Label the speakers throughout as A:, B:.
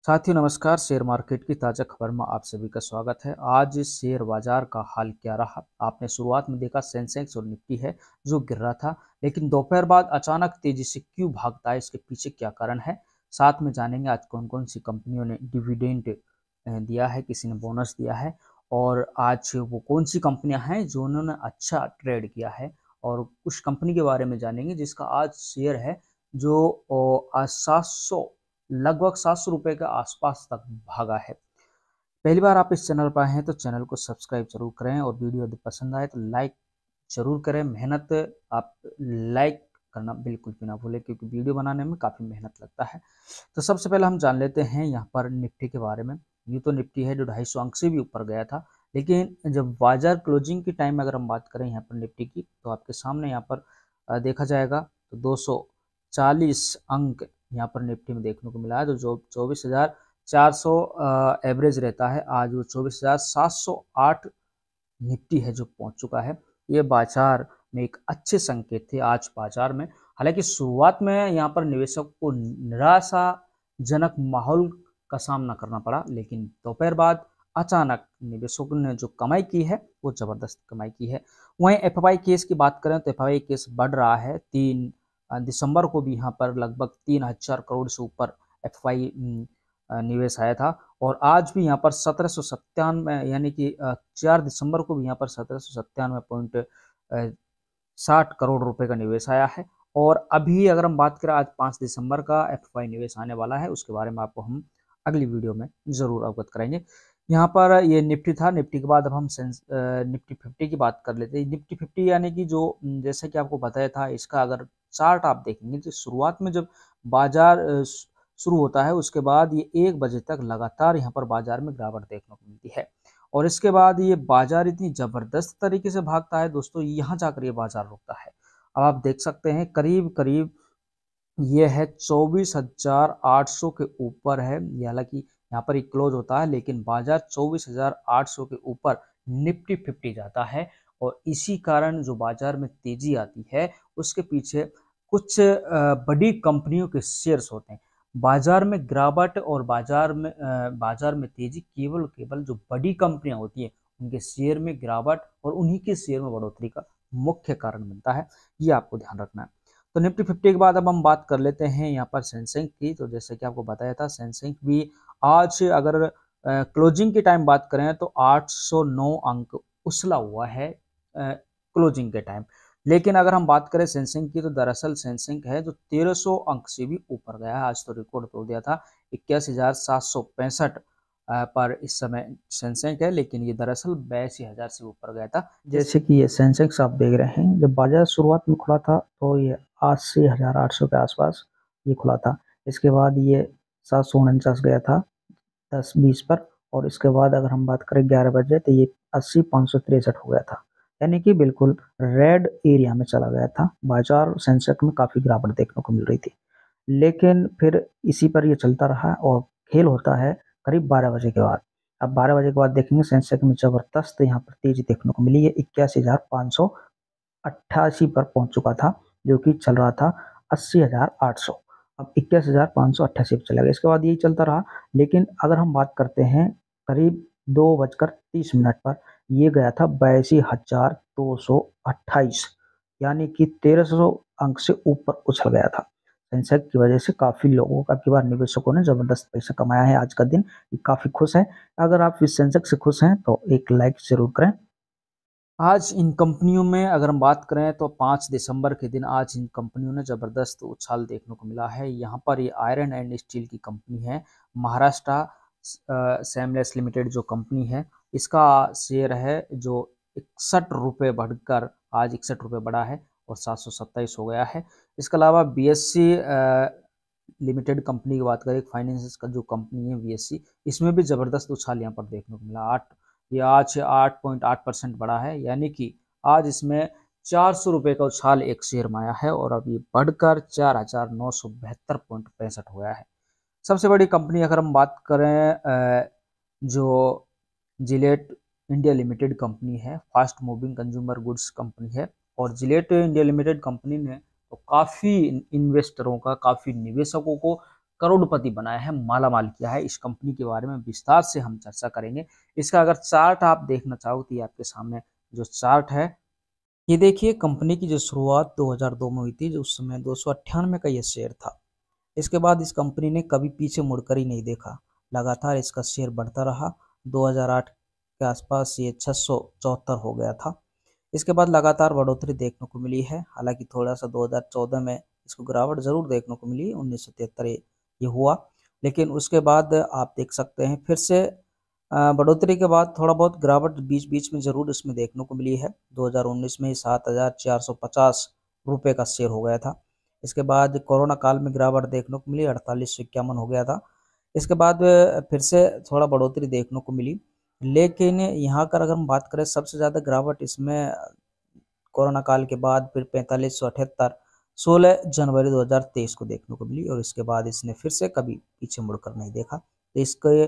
A: साथियों नमस्कार। Share market की ताज़ा खबर में आप सभी का स्वागत है। आज शेयर बाजार का हाल क्या रहा? आपने शुरुआत में देखा सेंसेक्स और निफ्टी है जो गिर रहा था, लेकिन दोपहर बाद अचानक तेजी से क्यों भागता है, इसके पीछे क्या कारण है, साथ में जानेंगे आज कौन कौन सी कंपनियों ने डिविडेंड दिया है, किसी ने बोनस दिया है, और आज वो कौन सी कंपनियां हैं जो उन्होंने अच्छा ट्रेड किया है, और कुछ कंपनी के बारे में जानेंगे जिसका आज शेयर है जो आज 700 लगभग 700 रुपये के आसपास तक भागा है। पहली बार आप इस चैनल पर आए हैं तो चैनल को सब्सक्राइब जरूर करें, और वीडियो यदि पसंद आए तो लाइक जरूर करें। मेहनत आप लाइक करना बिल्कुल भी ना भूलें, क्योंकि वीडियो बनाने में काफ़ी मेहनत लगता है। तो सबसे पहले हम जान लेते हैं यहाँ पर निफ्टी के बारे में। ये तो निफ्टी है जो 250 अंक से भी ऊपर गया था, लेकिन जब बाजार क्लोजिंग की टाइम में अगर हम बात करें यहाँ पर निफ्टी की, तो आपके सामने यहाँ पर देखा जाएगा तो 240 अंक यहाँ पर निफ्टी में देखने को मिला है। तो जो 24,400 एवरेज रहता है, आज वो 24,708 निफ्टी है जो पहुंच चुका है। ये बाजार में एक अच्छे संकेत थे आज बाजार में। हालांकि शुरुआत में यहाँ पर निवेशक को निराशाजनक माहौल का सामना करना पड़ा, लेकिन दोपहर बाद अचानक निवेशकों ने जो कमाई की है वो जबरदस्त कमाई की है। वहीं एफआई केस की बात करें तो एफआई केस बढ़ रहा है। 3 दिसंबर को भी यहाँ पर लगभग 3,000 करोड़ से ऊपर एफआई निवेश आया था, और आज भी यहाँ पर 1797 यानी कि 4 दिसंबर को भी यहाँ पर 1797.60 करोड़ रुपए का निवेश आया है। और अभी अगर हम बात करें आज 5 दिसंबर का एफआई निवेश आने वाला है, उसके बारे में आपको हम अगली वीडियो में जरूर अवगत कराएंगे। यहाँ पर ये निफ्टी था। निफ्टी के बाद अब हम निफ्टी 50 की बात कर लेते हैं। निफ्टी 50 यानी कि जो जैसे कि आपको बताया था, इसका अगर चार्ट आप देखेंगे तो शुरुआत में जब बाजार शुरू होता है उसके बाद ये 1 बजे तक लगातार यहाँ पर बाजार में गिरावट देखने को मिलती है, और इसके बाद ये बाजार इतनी जबरदस्त तरीके से भागता है दोस्तों, यहाँ जाकर ये बाजार रुकता है। अब आप देख सकते हैं करीब करीब ये है 24,800 के ऊपर है। हालांकि यहाँ पर एक क्लोज होता है, लेकिन बाजार 24,800 के ऊपर निफ्टी 50 जाता है, और इसी कारण जो बाजार में तेजी आती है उसके पीछे कुछ बड़ी कंपनियों के शेयर्स होते हैं। बाजार में गिरावट और बाजार में तेजी केवल जो बड़ी कंपनियां होती है उनके शेयर में गिरावट और उन्हीं के शेयर में बढ़ोतरी का मुख्य कारण बनता है। ये आपको ध्यान रखना है। तो निफ्टी 50 के बाद अब हम बात कर लेते हैं यहाँ पर सेंसेक्स की। तो जैसे कि आपको बताया था, सेंसेक्स भी आज अगर क्लोजिंग की टाइम बात करें तो 809 अंक उछला हुआ है क्लोजिंग के टाइम। लेकिन अगर हम बात करें सेंसेक्स की, तो दरअसल सेंसेक्स है जो 1300 अंक से भी ऊपर गया है। आज तो रिकॉर्ड तोड़ दिया था 81,765 पर इस समय सेंसेक्स है, लेकिन ये दरअसल 82,000 से ऊपर गया था।
B: जैसे कि ये सेंसेक्स आप देख रहे हैं, जब बाजार शुरुआत में खुला था तो ये 80,800 के आसपास ये खुला था। इसके बाद ये 749 गया था 10-20 पर, और इसके बाद अगर हम बात करें 11 बजे तो ये 80,563 हो गया था, यानी कि बिल्कुल रेड एरिया में चला गया था बाजार। सेंसेक्स में काफ़ी गिरावट देखने को मिल रही थी, लेकिन फिर इसी पर ये चलता रहा और खेल होता है करीब 12 बजे के बाद। अब 12 बजे के बाद देखेंगे सेंसेक्स में जबरदस्त यहाँ पर तेजी देखने को मिली है। 81,588 पर पहुंच चुका था, जो कि चल रहा था 80,800। अब 81,588 पर चला गया। इसके बाद यही चलता रहा, लेकिन अगर हम बात करते हैं करीब 2:30 पर ये गया था 82,228, यानी कि 1300 अंक से ऊपर उछल गया था। सेंसेक्स की वजह से काफ़ी लोगों का, की बार निवेशकों ने जबरदस्त पैसा कमाया है। आज का दिन काफ़ी खुश है। अगर आप इस सेंसेक्स से खुश हैं तो एक लाइक जरूर करें।
A: आज इन कंपनियों में अगर हम बात करें तो 5 दिसंबर के दिन आज इन कंपनियों ने ज़बरदस्त उछाल देखने को मिला है। यहाँ पर ये आयरन एंड स्टील की कंपनी है, महाराष्ट्र सेमलेस लिमिटेड जो कंपनी है, इसका शेयर है जो 61 रुपये बढ़कर आज 61 रुपये बढ़ा है और 727 हो गया है। इसके अलावा बीएससी लिमिटेड कंपनी की बात करें, फाइनेंस का जो कंपनी है बीएससी, इसमें भी ज़बरदस्त उछाल यहाँ पर देखने को मिला। ये आज 8.8% बढ़ा है, यानी कि आज इसमें 400 रुपये का उछाल एक शेयर में आया है, और अब ये बढ़कर 4,972.65 हो गया है। सबसे बड़ी कंपनी अगर हम बात करें जो जिलेट इंडिया लिमिटेड कंपनी है, fast moving consumer goods company है, और जिलेट इंडिया लिमिटेड कंपनी ने तो काफ़ी इन्वेस्टरों का, काफ़ी निवेशकों को करोड़पति बनाया है, माला माल किया है। इस कंपनी के बारे में विस्तार से हम चर्चा करेंगे। इसका अगर चार्ट आप देखना चाहो तो ये आपके सामने जो चार्ट है, ये देखिए कंपनी की जो शुरुआत 2002 में हुई थी, जो उस समय 298 का ये शेयर था। इसके बाद इस कंपनी ने कभी पीछे मुड़कर ही नहीं देखा, लगातार इसका शेयर बढ़ता रहा। 2008 के आसपास ये 674 हो गया था। इसके बाद लगातार बढ़ोतरी देखने को मिली है। हालांकि थोड़ा सा 2014 में इसको गिरावट जरूर देखने को मिली, 1973 ये हुआ, लेकिन उसके बाद आप देख सकते हैं फिर से बढ़ोतरी के बाद थोड़ा बहुत गिरावट बीच बीच में जरूर इसमें देखने को मिली है। 2019 में 7,450 रुपये का शेयर हो गया था। इसके बाद कोरोना काल में गिरावट देखने को मिली, 48 से 51 हो गया था। इसके बाद फिर से थोड़ा बढ़ोतरी देखने को मिली, लेकिन यहाँ कर अगर हम बात करें सबसे ज़्यादा गिरावट इसमें कोरोना काल के बाद फिर 4578 16 जनवरी 2023 को देखने को मिली, और इसके बाद इसने फिर से कभी पीछे मुड़कर नहीं देखा। तो इसके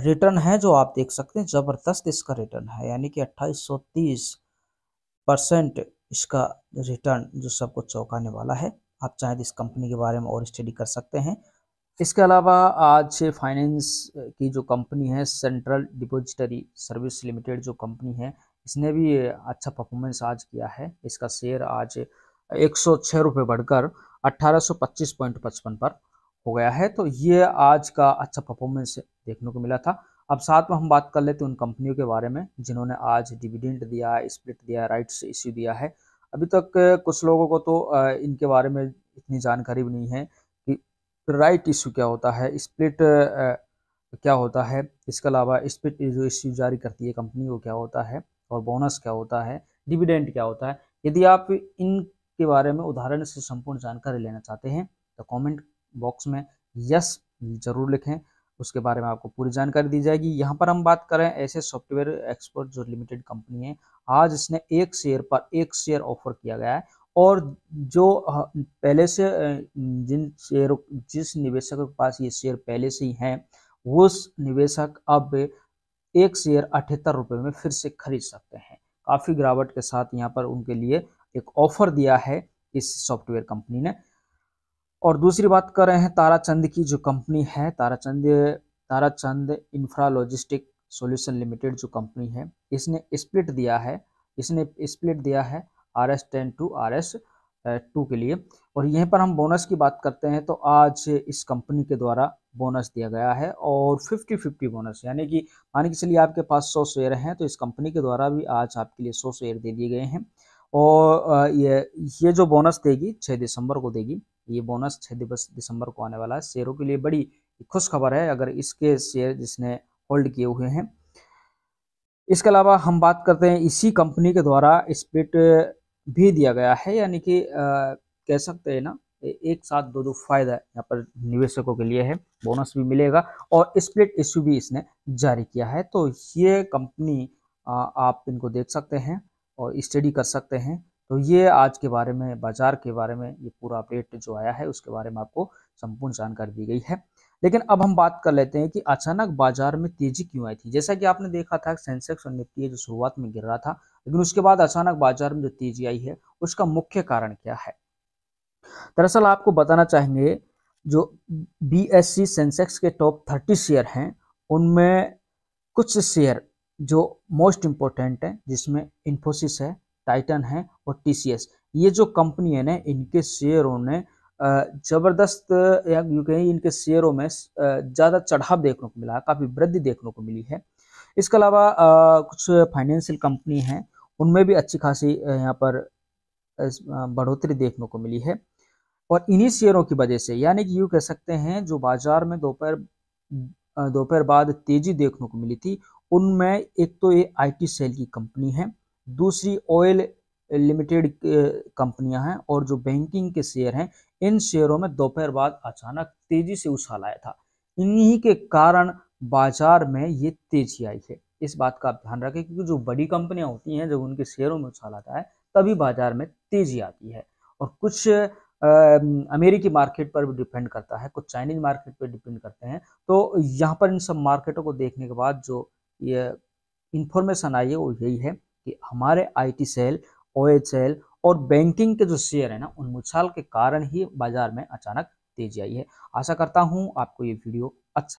A: रिटर्न है जो आप देख सकते हैं, ज़बरदस्त इसका रिटर्न है, यानी कि 2830% इसका रिटर्न, जो सबको चौंकाने वाला है। आप चाहें तो इस कंपनी के बारे में और स्टडी कर सकते हैं। इसके अलावा आज फाइनेंस की जो कंपनी है, सेंट्रल डिपॉजिटरी सर्विस लिमिटेड जो कंपनी है, इसने भी अच्छा परफॉर्मेंस आज किया है। इसका शेयर आज 106 रुपये बढ़कर 1825.55 पर हो गया है। तो ये आज का अच्छा परफॉर्मेंस देखने को मिला था। अब साथ में हम बात कर लेते हैं उन कंपनियों के बारे में जिन्होंने आज डिविडेंड दिया, स्प्लिट दिया, राइट्स इश्यू दिया है। अभी तक कुछ लोगों को तो इनके बारे में इतनी जानकारी भी नहीं है कि राइट इश्यू क्या होता है, स्प्लिट क्या होता है, इसके अलावा स्प्लिट जो इश्यू जारी करती है कंपनी वो क्या होता है, और बोनस क्या होता है, डिविडेंड क्या होता है। यदि आप इनके बारे में उदाहरण से संपूर्ण जानकारी लेना चाहते हैं तो कमेंट बॉक्स में यस जरूर लिखें, उसके बारे में आपको पूरी जानकारी दी जाएगी। यहाँ पर हम बात करें ऐसे सॉफ्टवेयर एक्सपर्ट जो लिमिटेड कंपनी है, आज इसने एक शेयर पर एक शेयर ऑफर किया गया है, और जो पहले से जिस निवेशक के पास ये शेयर पहले से ही हैं, वो निवेशक अब एक शेयर 78 रुपये में फिर से खरीद सकते हैं। काफ़ी गिरावट के साथ यहाँ पर उनके लिए एक ऑफर दिया है इस सॉफ्टवेयर कंपनी ने। और दूसरी बात कर रहे हैं ताराचंद की, जो कंपनी है Tarachand infra logistic solution limited जो कंपनी है, इसने स्प्लिट दिया है RS10 टू RS2 के लिए। और यहीं पर हम बोनस की बात करते हैं तो आज इस कंपनी के द्वारा बोनस दिया गया है, और 50-50 बोनस, यानी कि मान के चलिए आपके पास 100 शेयर हैं तो इस कंपनी के द्वारा भी आज आपके लिए 100 शेयर दे दिए गए हैं। और ये जो बोनस देगी 6 दिसंबर को देगी। ये बोनस 6 दिसंबर को आने वाला है। शेयरों के लिए बड़ी खुश खबर है अगर इसके शेयर जिसने होल्ड किए हुए हैं। इसके अलावा हम बात करते हैं इसी कंपनी के द्वारा स्प्लिट भी दिया गया है, यानी कि कह सकते हैं ना, एक साथ दो फायदा यहाँ पर निवेशकों के लिए है, बोनस भी मिलेगा और स्प्लिट इश्यू भी इसने जारी किया है। तो ये कंपनी आप इनको देख सकते हैं और स्टडी कर सकते हैं। तो ये आज के बारे में, बाजार के बारे में ये पूरा अपडेट जो आया है उसके बारे में आपको संपूर्ण जानकारी दी गई है। लेकिन अब हम बात कर लेते हैं कि अचानक बाजार में तेजी क्यों आई थी। जैसा कि आपने देखा था सेंसेक्स और निफ्टी जो शुरुआत में गिर रहा था, लेकिन उसके बाद अचानक बाजार में जो तेजी आई है उसका मुख्य कारण क्या है। दरअसल आपको बताना चाहेंगे, जो BSE सेंसेक्स के टॉप 30 शेयर हैं उनमें कुछ शेयर जो मोस्ट इम्पोर्टेंट है, जिसमें इन्फोसिस है, टाइटन है और TCS, ये जो कंपनी है ना, इनके शेयरों ने जबरदस्त या यूँ कहें इनके शेयरों में ज़्यादा चढ़ाव देखने को मिला है, काफ़ी वृद्धि देखने को मिली है। इसके अलावा कुछ फाइनेंशियल कंपनी हैं उनमें भी अच्छी खासी यहाँ पर बढ़ोतरी देखने को मिली है। और इन्हीं शेयरों की वजह से, यानी कि यूँ कह सकते हैं, जो बाजार में दोपहर बाद तेजी देखने को मिली थी, उनमें एक तो ये IT सेल की कंपनी है, दूसरी ऑयल लिमिटेड कंपनियां हैं, और जो बैंकिंग के शेयर हैं, इन शेयरों में दोपहर बाद अचानक तेजी से उछाल आया था। इन्हीं के कारण बाजार में ये तेजी आई है। इस बात का आप ध्यान रखें, क्योंकि जो बड़ी कंपनियां होती हैं जब उनके शेयरों में उछाल आता है तभी बाजार में तेजी आती है। और कुछ अमेरिकी मार्केट पर भी डिपेंड करता है, कुछ चाइनीज मार्केट पर डिपेंड करते हैं। तो यहाँ पर इन सब मार्केटों को देखने के बाद जो ये इंफॉर्मेशन आई है वो यही है कि हमारे IT सेल, OH सेल और बैंकिंग के जो शेयर है ना, उन उछाल के कारण ही बाजार में अचानक तेजी आई है। आशा करता हूँ आपको ये वीडियो